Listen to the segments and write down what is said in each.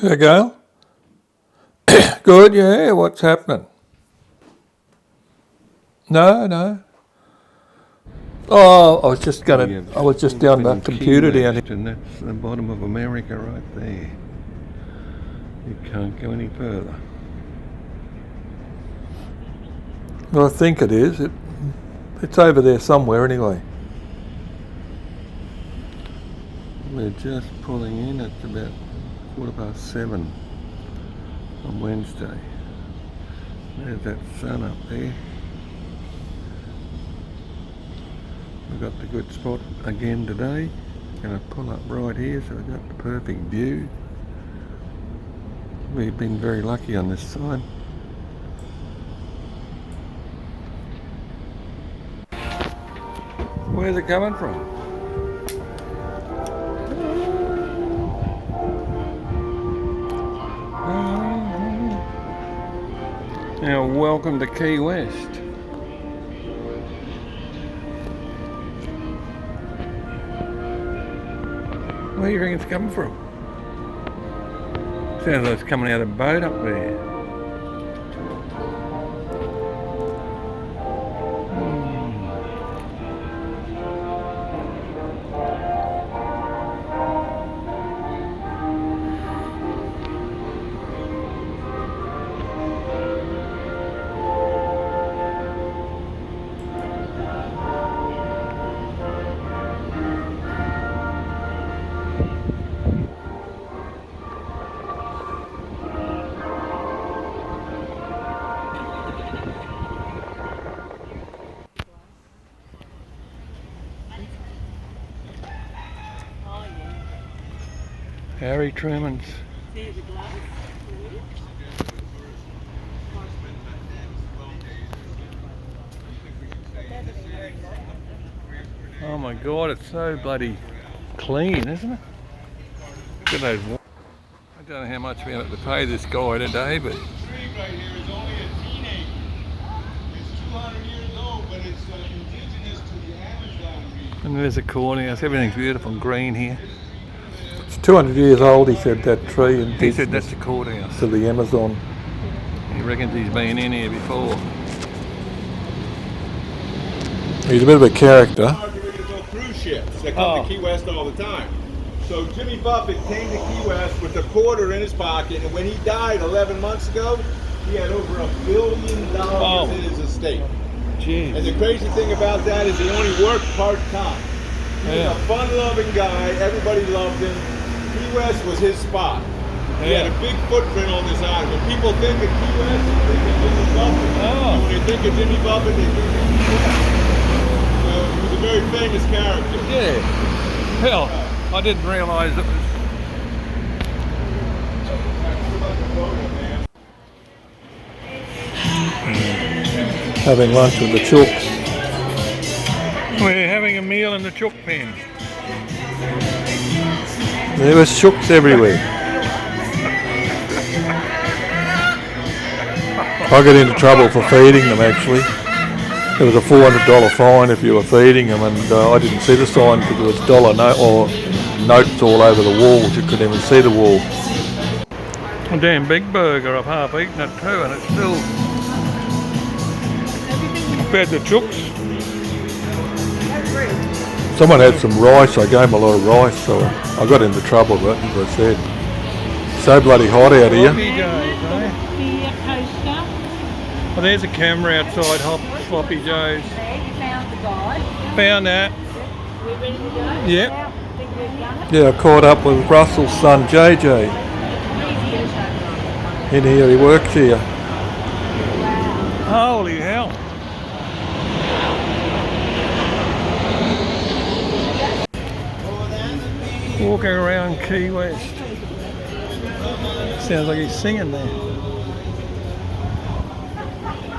Yeah, Gail? Good, yeah, what's happening? No. Oh, I was just down the computer down here. And that's the bottom of America right there. You can't go any further. Well, I think it is. It's over there somewhere anyway. We're just pulling in at about 7:15 on Wednesday. There's that sun up there. We've got the good spot again today. Going to pull up right here so we've got the perfect view. We've been very lucky on this side. Where's it coming from? Now, welcome to Key West. Where do you reckon it's coming from? Sounds like it's coming out of a boat up there. Harry Truman's. Oh my God, it's so bloody clean, isn't it? Look at those. I don't know how much we had to pay this guy today, but. This tree right here is only a teenager. It's 200 years old, but it's indigenous to the Amazon region. And there's a courthouse. Everything's beautiful and green here. It's 200 years old, he said, that tree. And he said that's the courthouse. To the Amazon. He reckons he's been in here before. He's a bit of a character. Cruise ships that come to Key West all the time. So Jimmy Buffett came to Key West with a quarter in his pocket, and when he died 11 months ago, he had over $1 billion in his estate. Jeez. And the crazy thing about that is he only worked part-time. He was a fun-loving guy. Everybody loved him. Key West was his spot. He had a big footprint on this island. When people think of Key West, they think of Jimmy Buffett. And when they think of Jimmy Buffett, they think of Key West. So he was a very famous character. Yeah. Hell, I didn't realise it was. Having lunch with the chooks. We're having a meal in the chook pen. There were chooks everywhere. I got into trouble for feeding them actually. There was a $400 fine if you were feeding them, and I didn't see the sign because there was dollar note or notes all over the walls. You couldn't even see the wall. A damn big burger. I've half eaten it too, and it's still. Fed the chooks. Someone had some rice. I gave them a lot of rice, so I got into trouble with it, as I said. So bloody hot out here. Well, there's a camera outside Sloppy Joe's. Found that. Yep. Yeah, I caught up with Russell's son JJ. In here, he works here. Holy hell. Walking around Key West. Sounds like he's singing there.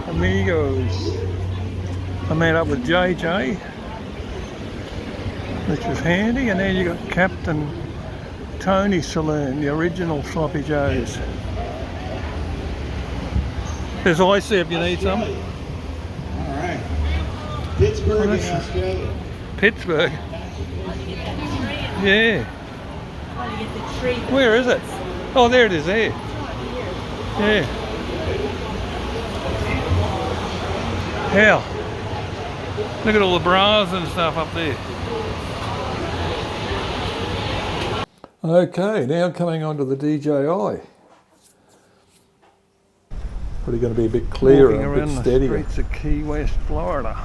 Amigos. I met up with JJ, which was handy, and then you got Captain Tony's Saloon, the original Sloppy Joe's. There's ice there if you need some. Alright. Pittsburgh in Australia. Pittsburgh? Yeah. Where is it? Oh, there it is there. Yeah. Hell. Look at all the bras and stuff up there. Okay, now coming on to the DJI. Probably going to be a bit clearer Walking and a around bit the steadier. streets of Key West, Florida.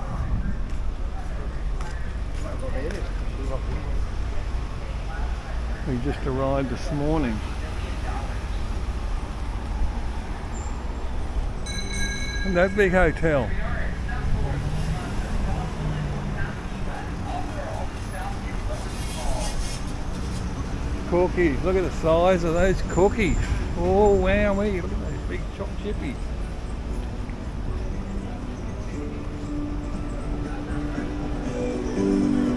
We just arrived this morning. And that big hotel. Cookies, look at the size of those cookies. Oh wow, look at those big chopped chippies.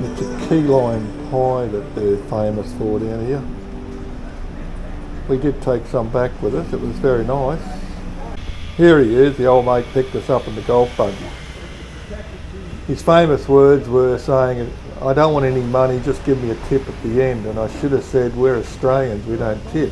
It's a key lime pie that they're famous for down here. We did take some back with us, it was very nice. Here he is, the old mate picked us up in the golf buggy. His famous words were saying, "I don't want any money, just give me a tip at the end." And I should have said, "We're Australians, we don't tip."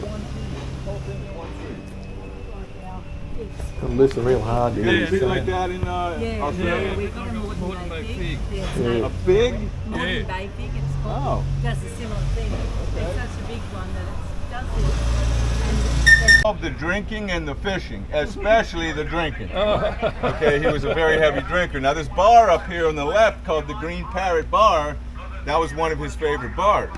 And listen real hard to You hear got a what he's pig like saying. that in Australia? We've got a modern day pig. Yeah. A pig? Modern day pig, it's Oh. called. Does a similar thing. It's such a big one that it does this. Of the drinking and the fishing, especially the drinking. Okay, he was a very heavy drinker. Now this bar up here on the left called the Green Parrot Bar, that was one of his favorite bars.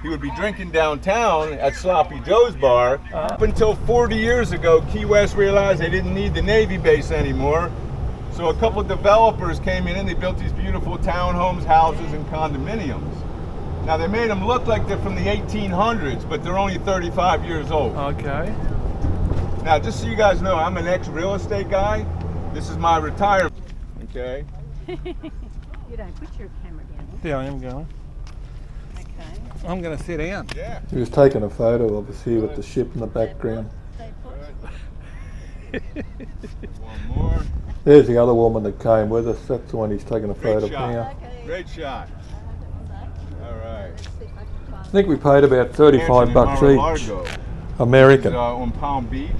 He would be drinking downtown at Sloppy Joe's bar. Up until 40 years ago, Key West realized they didn't need the Navy base anymore. So a couple of developers came in and they built these beautiful townhomes, houses, and condominiums. Now they made them look like they're from the 1800s, but they're only 35 years old. Okay. Now, just so you guys know, I'm an ex-real estate guy. This is my retirement. Okay. You don't put your camera down. Yeah, I am going. Okay. I'm going to sit down. Yeah. He was taking a photo of us here with the ship in the background. One more. There's the other woman that came with us, that's the one he's taking a photo of shot. now. Great shot. All right. I think we paid about 35 Mansion in bucks Mar-a-Lago. each. American. On Palm Beach.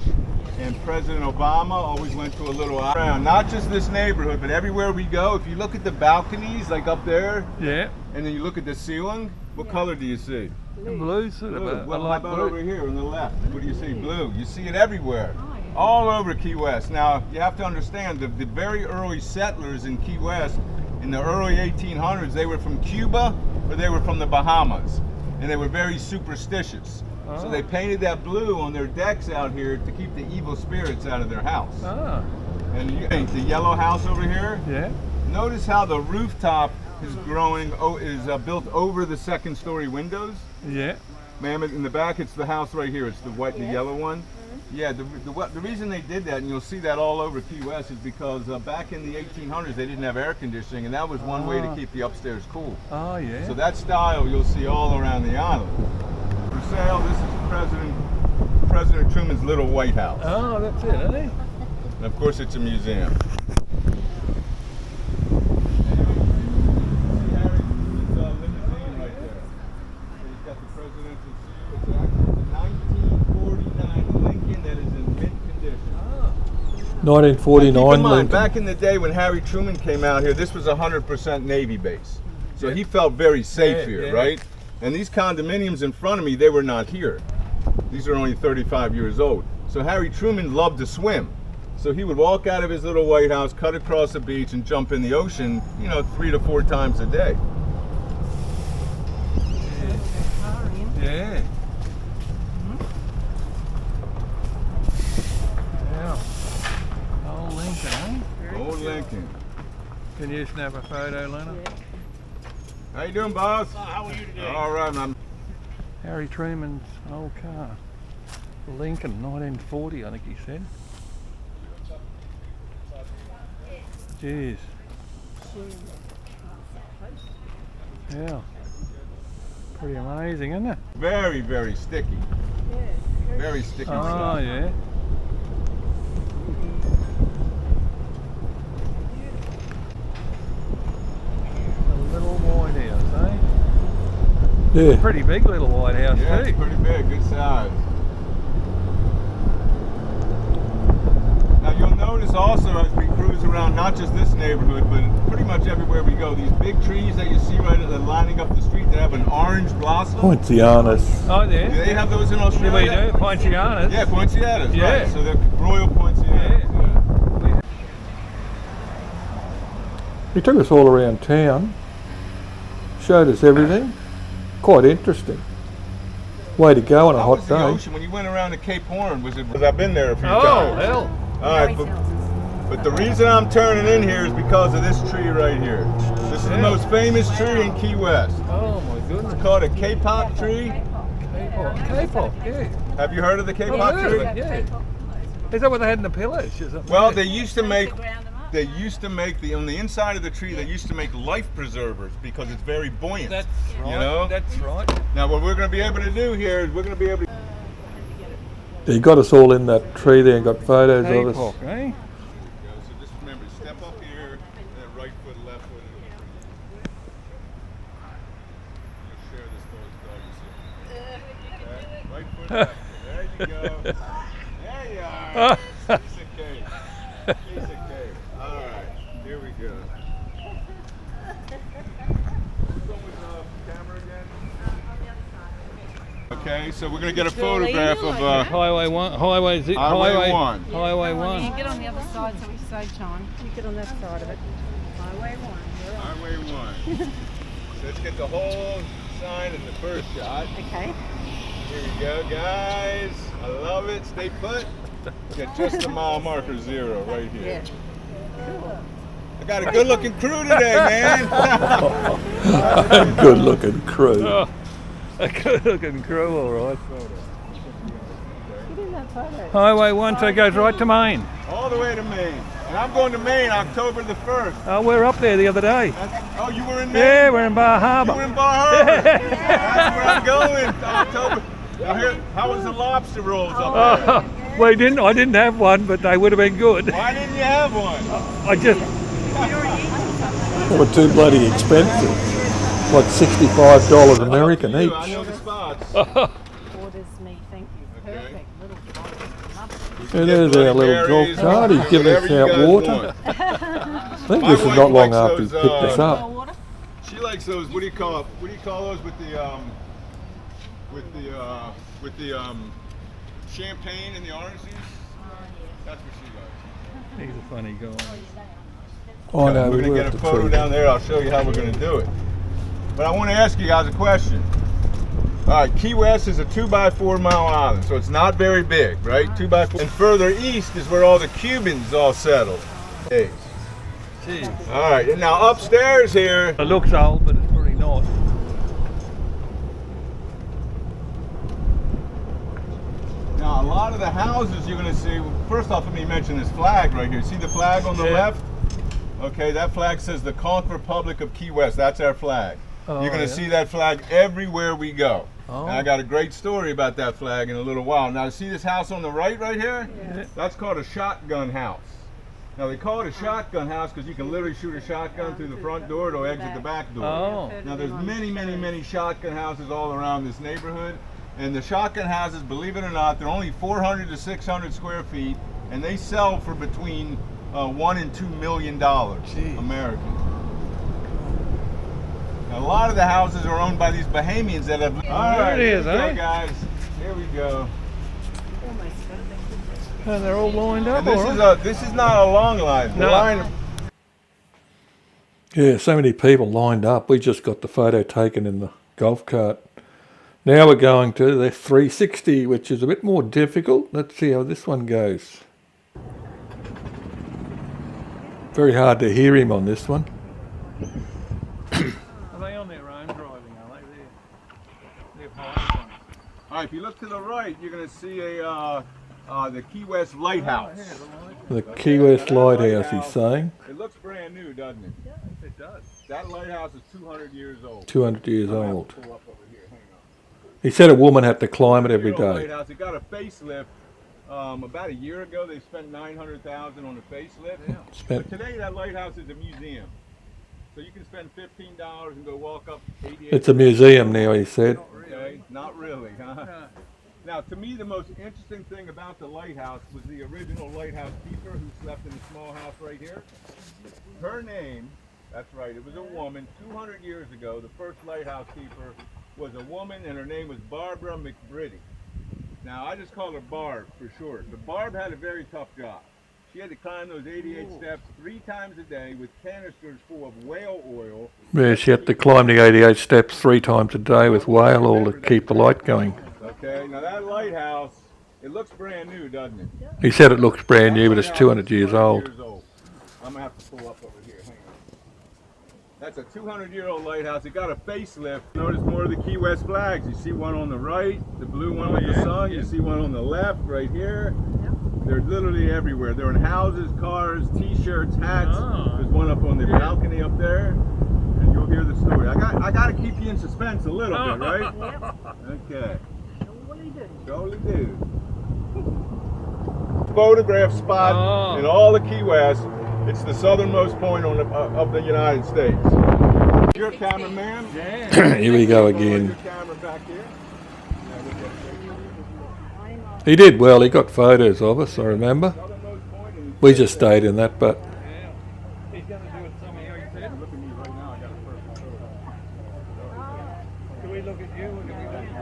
And President Obama always went to a little around, not just this neighborhood, but everywhere we go. If you look at the balconies, like up there, Yeah. and then you look at the ceiling, what color do you see? Blue sort of. Blue. Well, I how like about blue. over here on the left? What do you see? Blue. You see it everywhere. All over Key West. Now, you have to understand, the very early settlers in Key West, in the early 1800s, they were from Cuba or they were from the Bahamas. And they were very superstitious. So they painted that blue on their decks out here to keep the evil spirits out of their house. Ah, And you think the yellow house over here, yeah. notice how the rooftop is built over the second story windows? Yeah. Ma'am, in the back, it's the house right here. It's the white, the yellow one. Yeah, the reason they did that, and you'll see that all over Key West, is because back in the 1800s, they didn't have air conditioning, and that was one way to keep the upstairs cool. Oh, yeah. So that style you'll see all around the island. For sale, this is President Truman's little White House. Oh, that's it, isn't it? And of course, it's a museum. He's got the presidential seal. It's actually the 1949 Lincoln that is in mint condition. 1949 Keep in mind, Lincoln. back in the day when Harry Truman came out here, this was 100% Navy base. So he felt very safe here, yeah. right? And these condominiums in front of me, they were not here. These are only 35 years old. So Harry Truman loved to swim. So he would walk out of his little White House, cut across the beach, and jump in the ocean, 3 to 4 times a day. Yeah. Yeah. Old Lincoln, eh? Old Lincoln. Can you snap a photo, Lena? How you doing, boss? How are you today? All right, man. Harry Truman's old car. Lincoln, 1940, I think he said. Jeez. Yeah. Pretty amazing, isn't it? Very, very sticky. Very sticky Oh, stuff. yeah. A little White House, eh? Yeah. Pretty big little White House Yeah, too. it's pretty big, good size. notice also as we cruise around, not just this neighborhood, but pretty much everywhere we go, these big trees that you see right lining up the street that have an orange blossom. Poincianas. Oh, Do yeah. they have those in Yeah, we Australia? do. Poincianas. Yeah, poincianas, Yeah. right. So they're royal poincianas. Yeah. He took us all around town, showed us everything. Quite interesting. Way to go on a How hot was the day. ocean when you went around to Cape Horn? Was it? Because I've been there a few Oh, times. hell. All right, but the reason I'm turning in here is because of this tree right here. This is the most famous tree in Key West. Oh, my goodness. It's called a K-pop tree. K-pop, yeah. Have you heard of the K-pop I've heard tree? of it, yeah. Is that what they had in the pillars? Is it? Well, they used to make on the inside of the tree. They used to make life preservers because it's very buoyant. That's right. You know? That's right. Now, what we're going to be able to do here is we're going to be able to. He got us all in that tree there and got photos of us. K-pop, eh? So just remember, step up here, and then right foot, left foot. Let's share this dog you see. Okay? Right foot, left foot. There you go. There you are. Piece of cake. Piece of cake. All right, here we go. Going with the camera again. Okay, so we're gonna get a photograph of Highway 1. Highway 1. Highway 1. Highway You 1. get on the other side so we save time. You get on that side of it. Highway 1. You're on. Highway 1. Let's get the whole sign in the first shot. Okay. Here we go, guys. I love it. Stay put. Get just the mile marker 0 right here. I got a good-looking crew today, man. Good looking crew. Oh, a good looking crew, all right. Get in that photo. Highway 1, so it goes right to Maine. All the way to Maine. And I'm going to Maine October the 1st. Oh, we're up there the other day. Oh, you were in Maine? Yeah, we're in Bar You Harbour. were in Bar Harbor. That's where I'm going. October. Now here, how was the lobster rolls up there? Oh, I didn't have one, but they would have been good. Why didn't you have one? I just, They were too bloody expensive. Like $65 American I each. know the spots. Orders me, thank you. Okay. Perfect. Little box. Yeah, there's our little golf cart. He's giving us out water. I think this is wife not long likes after he those, picked us up. Water? She likes those. What do you call those with the champagne and the orange juice? That's what she likes. he's a funny guy. Oh no, We're we gonna were get at a the photo tree. down there. I'll show you how we're gonna do it. But I want to ask you guys a question. All right, Key West is a 2x4 mile island, so it's not very big, right? 2x4. And further east is where all the Cubans all settled. Hey. Jeez. All right, and now upstairs here. It looks old, but it's pretty not. Now, a lot of the houses you're going to see, first off, let me mention this flag right here. See the flag on the Yeah. left? Okay, that flag says the Conch Republic of Key West. That's our flag. Oh, You're going to yeah. see that flag everywhere we go. Oh. And I got a great story about that flag in a little while. Now, see this house on the right here? Yeah. That's called a shotgun house. Now, they call it a shotgun house because you can literally shoot a shotgun through the front door to exit the back door. Oh. Now there's many shotgun houses all around this neighborhood, and the shotgun houses, believe it or not, they're only 400 to 600 square feet, and they sell for between $1 and $2 million Jeez. American. Now, a lot of the houses are owned by these Bahamians that have. All right, it is, here we go, eh? guys. Here we go. Almost got it. And they're all lined up, And this all is right. this is not a long line. The No. line. Yeah, so many people lined up. We just got the photo taken in the golf cart. Now we're going to the 360, which is a bit more difficult. Let's see how this one goes. Very hard to hear him on this one. Are they on their own driving, are they? They're high ones. All right, if you look to the right, you're going to see the Key West Lighthouse. The Key West Lighthouse, he's saying. It looks brand new, doesn't it? It does. That lighthouse is 200 years old. 200 years I'm gonna have old. to pull up over here. Hang on. He said a woman had to climb it every Year-old day. Lighthouse. It got a facelift. About a year ago, they spent $900,000 on a facelift. Yeah. But Spent today, that lighthouse is a museum. So you can spend $15 and go walk up 88. It's a museum now, he said. Not really. Okay, not really, huh? No. Now, to me, the most interesting thing about the lighthouse was the original lighthouse keeper who slept in the small house right here. Her name, that's right, it was a woman 200 years ago. The first lighthouse keeper was a woman, and her name was Barbara McBritty. Now, I just call her Barb for short. But Barb had a very tough job. She had to climb those 88 steps 3 times a day with canisters full of whale oil. Yeah, she had to climb the 88 steps 3 times a day with whale oil to keep the light going. Okay, now that lighthouse, it looks brand new, doesn't it? He said it looks brand new, but it's 200 years old. I'm going to have to pull up over here. Hang on. That's a 200-year-old lighthouse. It got a facelift. Notice more of the Key West flags. You see one on the right, the blue one with the sun. You see one on the left right here. They're literally everywhere. They're in houses, cars, t-shirts, hats. There's one up on the balcony up there. And you'll hear the story. I got to keep you in suspense a little bit, right? Okay. Surely do. Photograph spot in all of Key West. It's the southernmost point of the United States. Your cameraman? Here we go again. Your camera back here. He did well. He got photos of us, I remember. We just stayed in that, but He's going to do it somehow, you said? Look at me right now. I got a personal photo. Do we look at you? Or do we look at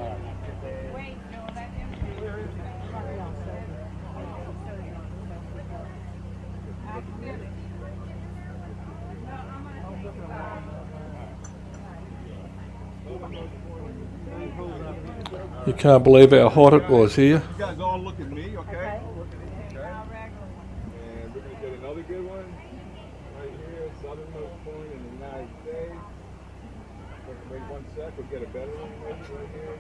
Wait, no, that's you can't believe how hot it was here. You guys all look at me, okay? Okay. And we're going to get another good one right here, southernmost point in the United States. Wait 1 sec, we'll get a better one maybe right here.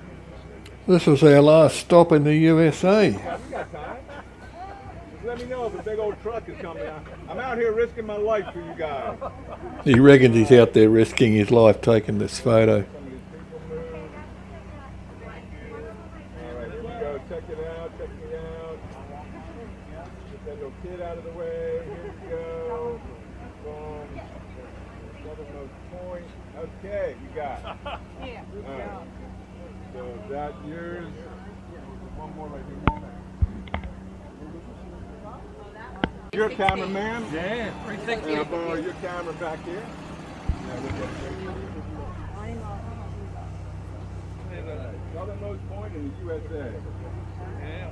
This was our last stop in the USA. Yeah, we got time. Just let me know if a big old truck is coming out. I'm out here risking my life for you guys. He reckons he's out there risking his life taking this photo. Some of these people move. All right, here we go. Check it out. Check me out. Get that little kid out of the way. Here we go. Boom. Southernmost point. Okay, you got it. Yeah. All right. So that yours. One more right here. Your cameraman? Yeah, 360. I'll borrow your camera back here. Southernmost point in the USA. Yeah.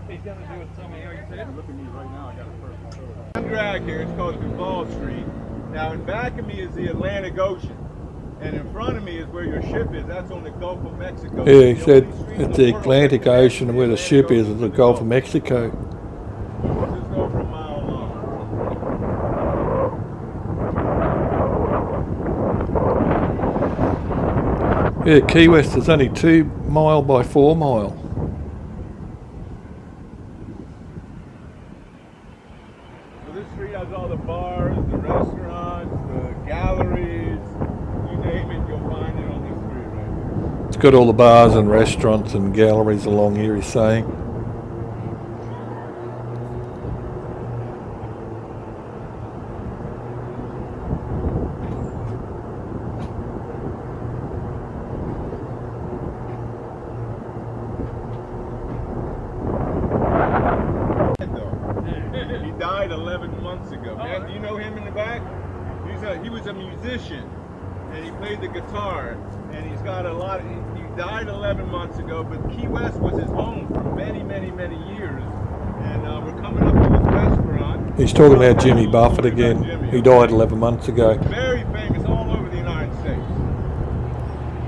He's going to do it somehow, you said? Look at me right now. I got a personal photo. One drag here. It's called Duval Street. Now, in back of me is the Atlantic Ocean. And in front of me is where your ship is. That's on the Gulf of Mexico. Yeah, he said it's the Atlantic Ocean and where the ship is the Gulf of Mexico. Just over a mile long. Yeah, Key West is only 2 mile by 4 mile. So this street has all the bars, the restaurants, the galleries, you name it, you'll find it on this street right here. It's got all the bars and restaurants and galleries along here, he's saying. He died 11 months ago. Man, do you know him in the back? He was a musician, and he played the guitar, and he's got a lot. He died 11 months ago, but Key West was his home for many, many, many years. And we're coming up to this restaurant. He's talking about Jimmy Buffett again. He died 11 months ago. Very famous all over the United States.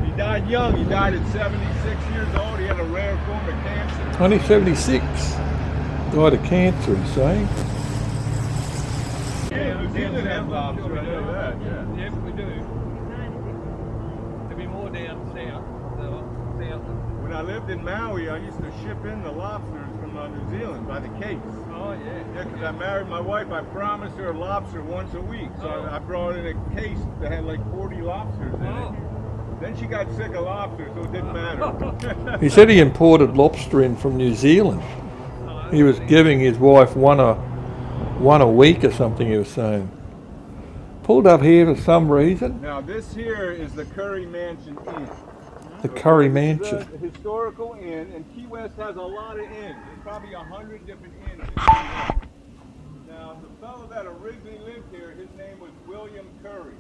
He died young. He died at 76 years old. He had a rare form of cancer. Only 76. Died of cancer, he's saying. Yeah, New Zealand has lobster. I know that. Yeah. Yes, we do. There'll be more down south. When I lived in Maui, I used to ship in the lobsters from New Zealand by the case. Oh, yeah. Yeah, because I married my wife, I promised her a lobster once a week. So I brought in a case that had like 40 lobsters in it. Then she got sick of lobster, so it didn't matter. He said he imported lobster in from New Zealand. He was giving his wife one a week or something, he was saying. Pulled up here for some reason. Now this here is the Curry Mansion Inn. The Curry This is Mansion. a historical inn, and Key West has a lot of inns. There's probably 100 different inns. Now, the fellow that originally lived here, his name was William Curry.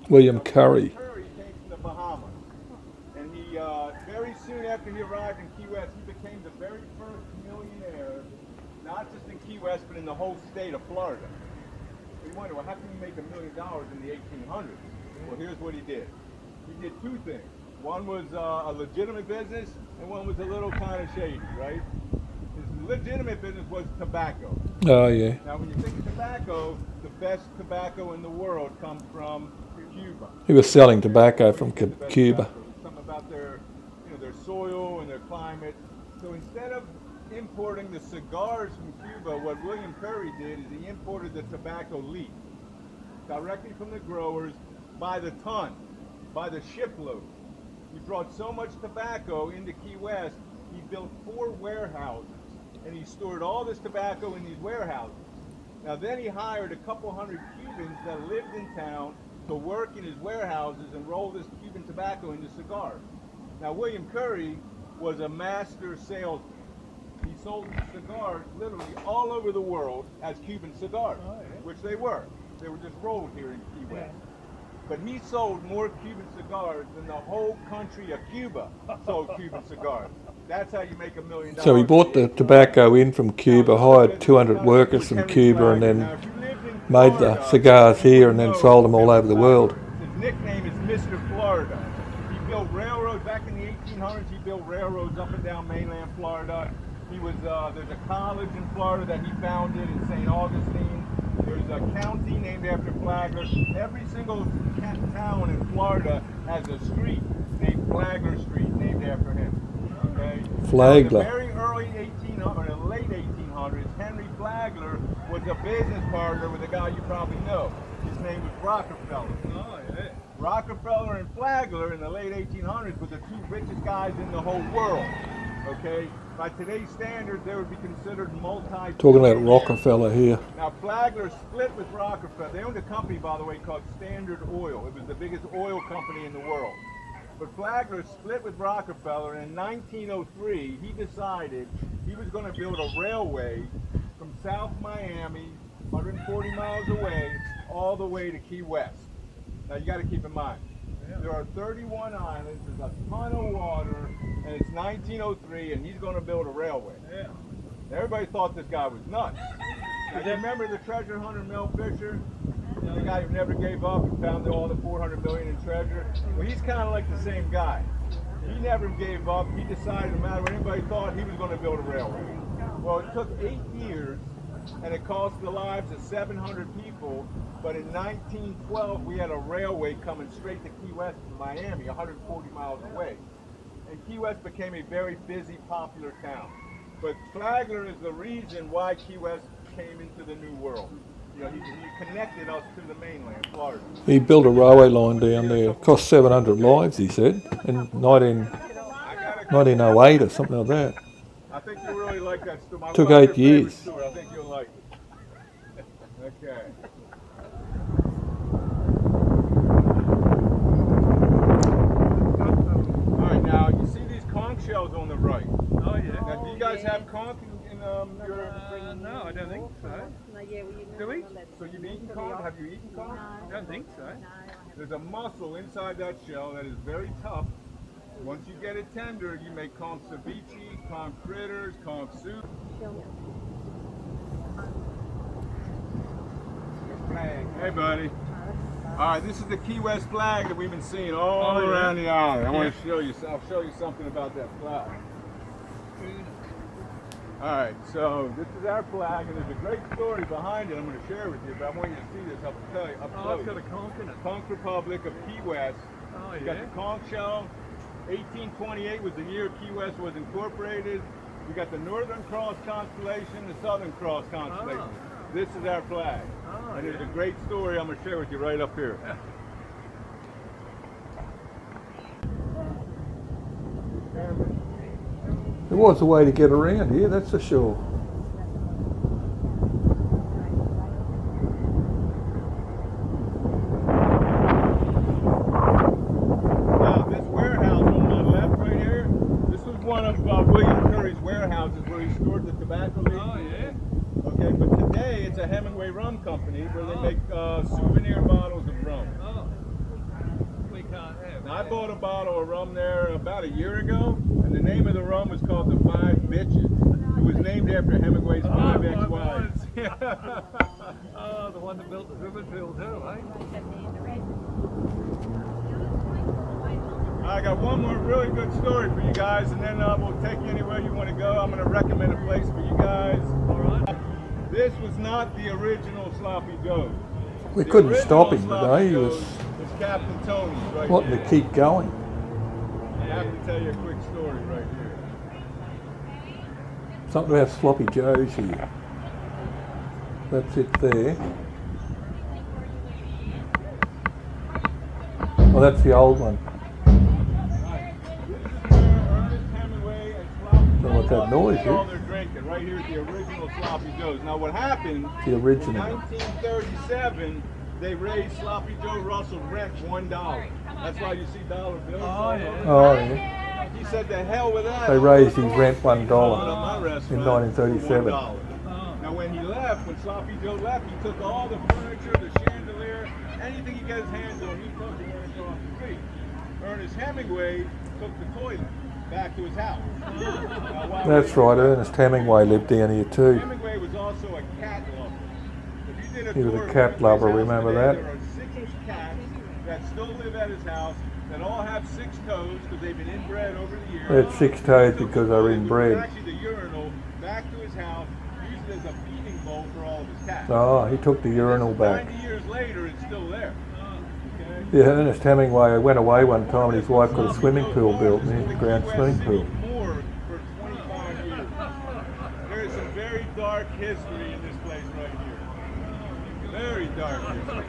William Now, Curry. William Curry came from the Bahamas, and he very soon after he arrived in Key West, he became the very first millionaire, not just in Key West, but in the whole state of Florida. So you wonder, well, how can you make $1 million in the 1800s? Well, here's what he did. He did two things. One was a legitimate business, and one was a little kind of shady, right? His legitimate business was tobacco. Oh, yeah. Now, when you think of tobacco, the best tobacco in the world comes from Cuba. He was selling tobacco from Cuba. Something about their, their soil and their climate. So instead of importing the cigars from Cuba, what William Curry did is he imported the tobacco leaf directly from the growers by the ton, by the shipload. He brought so much tobacco into Key West, he built 4 warehouses, and he stored all this tobacco in these warehouses. Now then he hired a couple hundred Cubans that lived in town to work in his warehouses and roll this Cuban tobacco into cigars. Now William Curry was a master salesman. He sold cigars literally all over the world as Cuban cigars, which they were. They were just rolled here in Key West. But he sold more Cuban cigars than the whole country of Cuba sold Cuban cigars. That's how you make $1 million. So he bought the tobacco in from Cuba, hired 200 workers from Cuba, and then made the cigars here and then sold them all over the world. His nickname is Mr. Florida. He built railroads back in the 1800s. He built railroads up and down mainland Florida. He was there's a college in Florida that he founded in St. Augustine. There's a county named after Flagler. Every single town in Florida has a street named Flagler Street, named after him. Okay. Flagler. In the very early 1800s, or late 1800s, Henry Flagler was a business partner with a guy you probably know. His name was Rockefeller. Oh, yeah. Rockefeller and Flagler in the late 1800s were the 2 richest guys in the whole world. Okay. By today's standards, they would be considered multi. Talking about Rockefeller here. Now, Flagler split with Rockefeller. They owned a company, by the way, called Standard Oil. It was the biggest oil company in the world. But Flagler split with Rockefeller, and in 1903, he decided he was going to build a railway from South Miami, 140 miles away, all the way to Key West. Now, you got to keep in mind, there are 31 islands, there's a ton of water, and it's 1903, and he's going to build a railway. Yeah. Everybody thought this guy was nuts. Now, you remember the treasure hunter Mel Fisher? The guy who never gave up and found all the 400 million in treasure? Well, he's kind of like the same guy. He never gave up. He decided no matter what anybody thought, he was going to build a railway. Well, it took 8 years, and it cost the lives of 700 people. But in 1912, we had a railway coming straight to Key West from Miami, 140 miles away. And Key West became a very busy, popular town. But Flagler is the reason why Key West came into the New World. He connected us to the mainland, Florida. He built a railway line down there. It cost 700 lives, he said, in 1908 or something like that. I think you'll really like that story. Took 8 years. Story. I think you'll like it. Okay. All right, now you see these conch shells on the right. Oh, yeah. Now, do you guys have conch in your? No, I don't think so. Do we? So you've eaten conch? Have you eaten conch? I don't think so. There's a muscle inside that shell that is very tough. Once you get it tender, you make conch ceviche, conch fritters, conch soup. Hey, buddy. All right, this is the Key West flag that we've been seeing all around the island. I want to show you. I'll show you something about that flag. All right, so this is our flag, and there's a great story behind it. I'm going to share with you, but I want you to see this up close. Oh, it's got a conch in it. Conch Republic of Key West. Oh, You yeah. got the conch shell. 1828 was the year Key West was incorporated. We got the Northern Cross constellation, the Southern Cross constellation. Oh. This is our flag. Oh, And there's yeah. a great story I'm going to share with you right up here. There was a way to get around here, that's for sure. Now, this warehouse on my left tobacco leaf. Oh, yeah? Okay, but today it's a Hemingway rum company where they make souvenir bottles of rum. Oh. We can't have. Now, I bought a bottle of rum there about a year ago, and the name of the rum was called the Five Bitches. It was named after Hemingway's five ex-wives. Oh, the one that built the river field too, eh? I got one more really good story for you guys, and then we'll take you anywhere you want to go. I'm going to recommend a place for you guys. All right. This was not the original Sloppy Joe. We The couldn't original stop him Sloppy today. He Joe's was was Captain Tony's right wanting here. to keep going. I have to tell you a quick story right here. Something about sloppy joes here. That's it there. Oh, that's the old one. This is where Ernest Hemingway and Sloppy Don't know what that noise Joe all is. their drinking. Right here's the original Sloppy Joe's. Now what happened? The In original. 1937, they raised Sloppy Joe Russell's rent $1. That's why you see dollar bills. Oh, yeah. Oh, yeah. He said, "The hell with that." They raised his rent $1 at my restaurant in 1937. for $1. Now when he left, when Sloppy Joe left, he took all the furniture, the chandelier, anything he got his hands on, he took it and off the street. Ernest Hemingway took the toilet back to his house. Now, while That's right, Ernest Hemingway lived down here too. Hemingway was also a cat lover. If you did He was a tour of cat lover, Hemingway's house remember today, that? There are 6 cats that still live at his house that all have 6 toes because they've been inbred over the years. They had 6 toes because they were inbred. Actually, the urinal back to his house, used it as a feeding bowl for all of his cats. Oh, he took the urinal back. 90 years later, it's still there. Okay? Yeah, Ernest Hemingway went away one time and his wife got a swimming pool built, an underground swimming pool. More for 25 years. There is some very dark history in this place right here. Very dark history.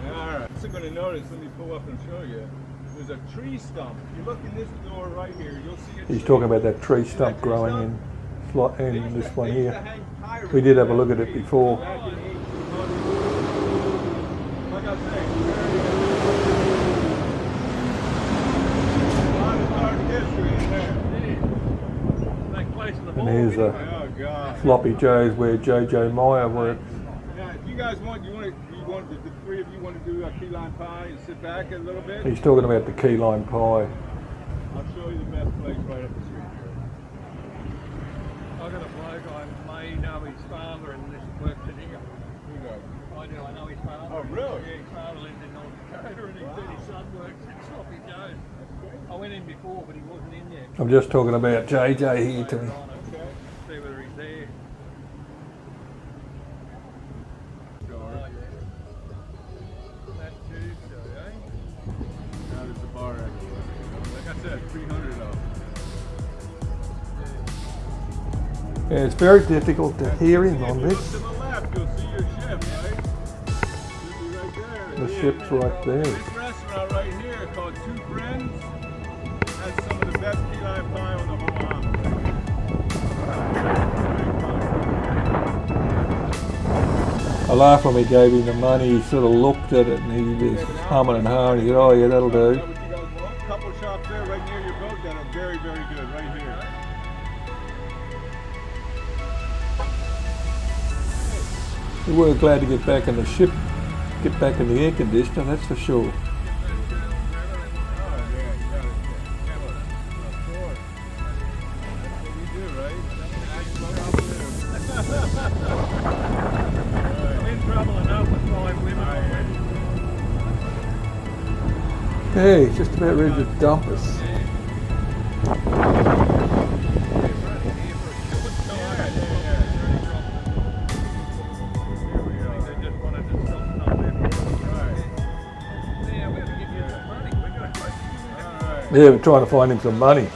Alright, so you're going to notice, let me pull up and show you. There's a tree stump. If you look in this door right here, you'll see a He's talking about that tree stump growing in this one They used here. to hang pirates We did have a look at it before. back in 1800. Like I say, a lot of dark history in there. Take place in the And ball. here's a Oh God. Floppy Joe's where Jojo Meyer worked. Now, if you guys want, the 3 of you want to do a key lime pie and sit back a little bit? He's talking about the key lime pie. I'll show you the best place right up the street here. I got a bloke I may know his father and this works in here. Who knows? I do, I know his father. Oh, really? Yeah, his father lived in North Dakota and he said his son works at Sloppy Joe's. I went in before, but he wasn't in yet. I'm just talking about JJ here to me. Okay. See whether he's there. That Tuesday, eh? Now there's a bar actually. Like I said, 300 of them. Yeah, it's very difficult to hear him on If you look this. to the left, you'll see your ship, right? You'll be right there. The ship's right there. This restaurant right here called Two Friends has some of the best key lime pie on the whole island. I laughed when we gave him the money. He sort of looked at it and he was humming and hawing. He said, "Oh yeah, that'll do." Is that what you guys want? A couple of shops there right near your boat that are very, very good right here. We were glad to get back in the ship, get back in the air conditioner, that's for sure. Oh, yeah, you got it. Of course. That's what we do, right? That's what we do. I'm in trouble enough with 5 women already. Yeah, he's just about ready to dump us. Yeah, we're trying to find him some money.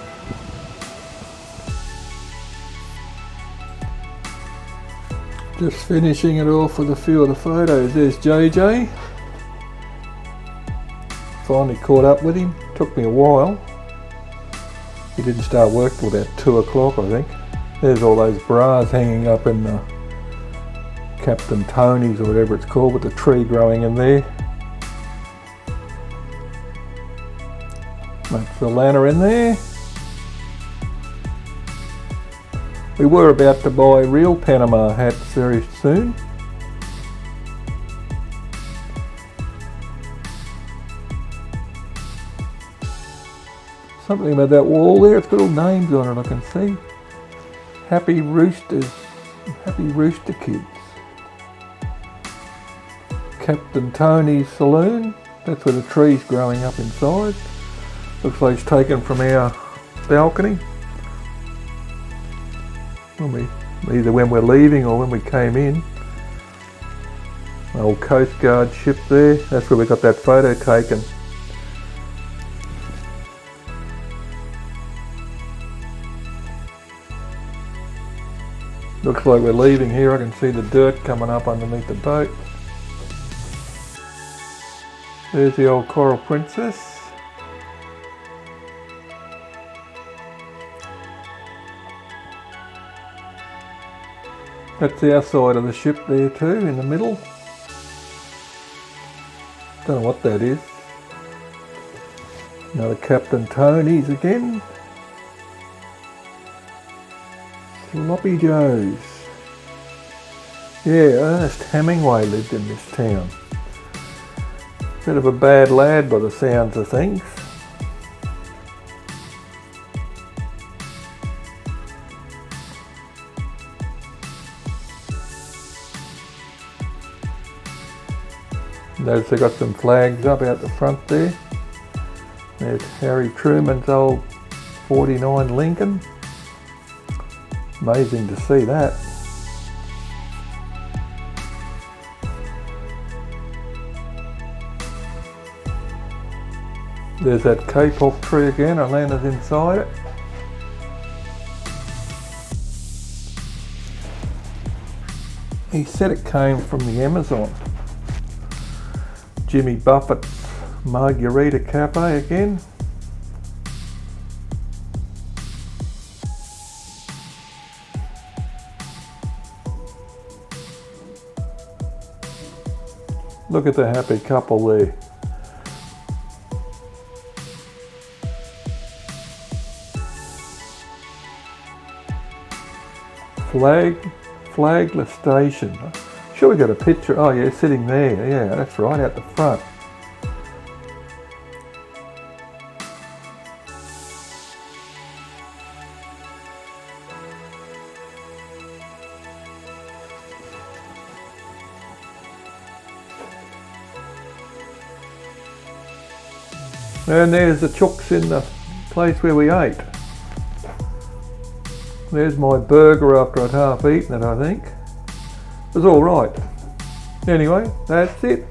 Just finishing it off with a few of the photos. There's JJ. Finally caught up with him. Took me a while. He didn't start work till about 2 o'clock, I think. There's all those bras hanging up in the Captain Tony's or whatever it's called, with the tree growing in there. That's the ladder in there. We were about to buy real Panama hats very soon. Something about that wall there, it's got all names on it, I can see. Happy Roosters, Happy Rooster Kids. Captain Tony's Saloon, that's where the tree's growing up inside. Looks like it's taken from our balcony. Either when we're leaving or when we came in. An old Coast Guard ship there, that's where we got that photo taken. Looks like we're leaving here. I can see the dirt coming up underneath the boat. There's the old Coral Princess. That's our side of the ship there too, in the middle. Don't know what that is. Another Captain Tony's again. Sloppy Joe's. Yeah, Ernest Hemingway lived in this town. Bit of a bad lad by the sounds of things. Notice they got some flags up out the front there. There's Harry Truman's old 49 Lincoln. Amazing to see that. There's that kapok tree again, I landed inside it. He said it came from the Amazon. Jimmy Buffett's Margarita Cafe again. Look at the happy couple there. Flagler Station. Sure, we got a picture. Oh yeah, sitting there. Yeah, that's right, out the front. And there's the chooks in the place where we ate. There's my burger after I'd half eaten it, I think. It was alright. Anyway, that's it.